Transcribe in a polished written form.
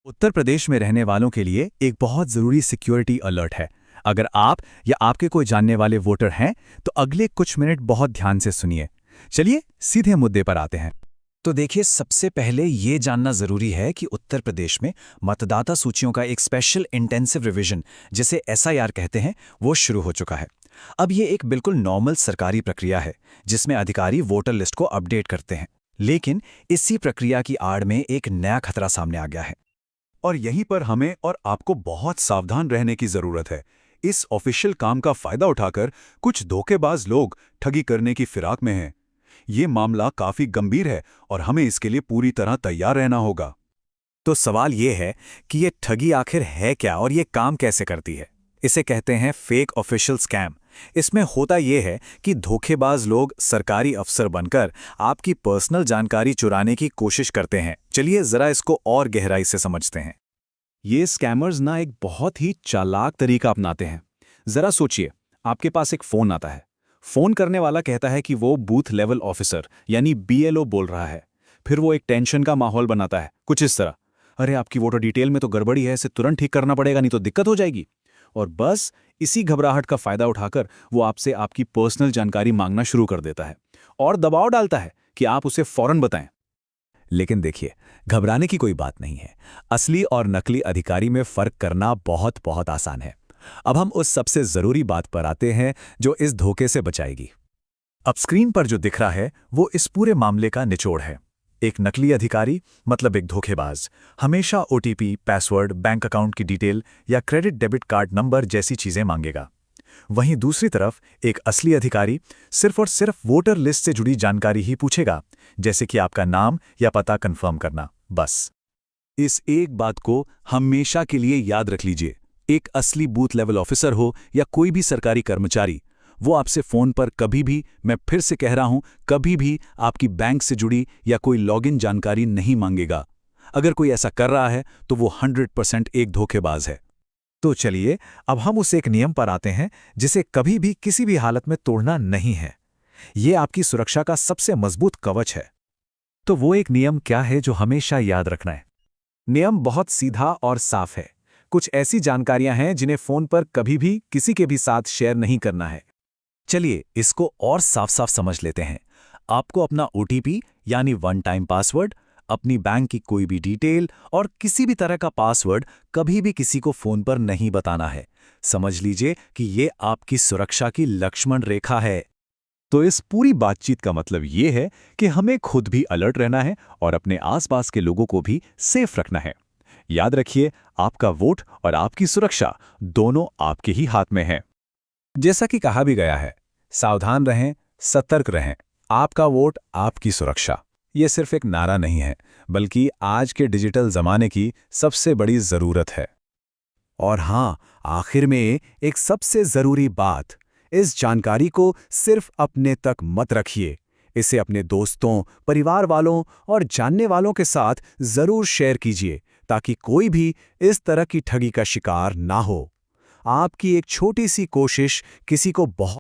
उत्तर प्रदेश में रहने वालों के लिए एक बहुत ज़रूरी सिक्योरिटी अलर्ट है। अगर आप या आपके कोई जानने वाले वोटर हैं, तो अगले कुछ मिनट बहुत ध्यान से सुनिए। चलिए सीधे मुद्दे पर आते हैं। तो देखिए, सबसे पहले ये जानना ज़रूरी है कि उत्तर प्रदेश में मतदाता सूचियों का एक स्पेशल इंटेंसिव रिवीजन, जिसे एसआईआर कहते हैं, वो शुरू हो चुका है। अब ये एक बिल्कुल नॉर्मल सरकारी प्रक्रिया है, जिसमें अधिकारी वोटर लिस्ट को अपडेट करते हैं। लेकिन इसी प्रक्रिया की आड़ में एक नया खतरा सामने आ गया है। और यहीं पर हमें और आपको बहुत सावधान रहने की जरूरत है। इस ऑफिशियल काम का फायदा उठाकर कुछ धोखेबाज लोग ठगी करने की फिराक में हैं। ये मामला काफी गंभीर है और हमें इसके लिए पूरी तरह तैयार रहना होगा। तो सवाल ये है कि ये ठगी आखिर है क्या और ये काम कैसे करती है। इसे कहते हैं फेक ऑफिशियल स्कैम। इसमें होता ये है कि धोखेबाज लोग सरकारी अफसर बनकर आपकी पर्सनल जानकारी चुराने की कोशिश करते हैं। चलिए जरा इसको और गहराई से समझते हैं। ये स्कैमर्स ना एक बहुत ही चालाक तरीका अपनाते हैं। जरा सोचिए, आपके पास एक फोन आता है। फोन करने वाला कहता है कि वो बूथ लेवल ऑफिसर यानी बीएलओ बोल रहा है। फिर वो एक टेंशन का माहौल बनाता है, कुछ इस तरह, अरे आपकी वोटर डिटेल में तो गड़बड़ी है, इसे तुरंत ठीक करना पड़ेगा, नहीं तो दिक्कत हो जाएगी। और बस इसी घबराहट का फायदा उठाकर वो आपसे आपकी पर्सनल जानकारी मांगना शुरू कर देता है और दबाव डालता है कि आप उसे फौरन बताएं। लेकिन देखिए, घबराने की कोई बात नहीं है। असली और नकली अधिकारी में फ़र्क करना बहुत बहुत आसान है। अब हम उस सबसे ज़रूरी बात पर आते हैं जो इस धोखे से बचाएगी। अब स्क्रीन पर जो दिख रहा है वो इस पूरे मामले का निचोड़ है। एक नकली अधिकारी, मतलब एक धोखेबाज, हमेशा ओटीपी, पासवर्ड, बैंक अकाउंट की डिटेल या क्रेडिट डेबिट कार्ड नंबर जैसी चीज़ें मांगेगा। वहीं दूसरी तरफ एक असली अधिकारी सिर्फ और सिर्फ वोटर लिस्ट से जुड़ी जानकारी ही पूछेगा, जैसे कि आपका नाम या पता कंफर्म करना, बस। इस एक बात को हमेशा के लिए याद रख लीजिए। एक असली बूथ लेवल ऑफिसर हो या कोई भी सरकारी कर्मचारी, वो आपसे फोन पर कभी भी, मैं फिर से कह रहा हूं, कभी भी आपकी बैंक से जुड़ी या कोई लॉगिन जानकारी नहीं मांगेगा। अगर कोई ऐसा कर रहा है तो वो 100% एक धोखेबाज है। तो चलिए अब हम उस एक नियम पर आते हैं जिसे कभी भी किसी भी हालत में तोड़ना नहीं है। ये आपकी सुरक्षा का सबसे मजबूत कवच है। तो वो एक नियम क्या है जो हमेशा याद रखना है? नियम बहुत सीधा और साफ है। कुछ ऐसी जानकारियां हैं जिन्हें फोन पर कभी भी किसी के भी साथ शेयर नहीं करना है। चलिए इसको और साफ साफ समझ लेते हैं। आपको अपना ओटीपी यानी वन टाइम पासवर्ड, अपनी बैंक की कोई भी डिटेल और किसी भी तरह का पासवर्ड कभी भी किसी को फोन पर नहीं बताना है। समझ लीजिए कि ये आपकी सुरक्षा की लक्ष्मण रेखा है। तो इस पूरी बातचीत का मतलब ये है कि हमें खुद भी अलर्ट रहना है और अपने आसपास के लोगों को भी सेफ रखना है। याद रखिए, आपका वोट और आपकी सुरक्षा दोनों आपके ही हाथ में है। जैसा कि कहा भी गया है, सावधान रहें, सतर्क रहें। आपका वोट, आपकी सुरक्षा, ये सिर्फ एक नारा नहीं है, बल्कि आज के डिजिटल जमाने की सबसे बड़ी जरूरत है। और हाँ, आखिर में एक सबसे जरूरी बात, इस जानकारी को सिर्फ अपने तक मत रखिए। इसे अपने दोस्तों, परिवार वालों और जानने वालों के साथ जरूर शेयर कीजिए, ताकि कोई भी इस तरह की ठगी का शिकार ना हो। आपकी एक छोटी सी कोशिश किसी को बहुत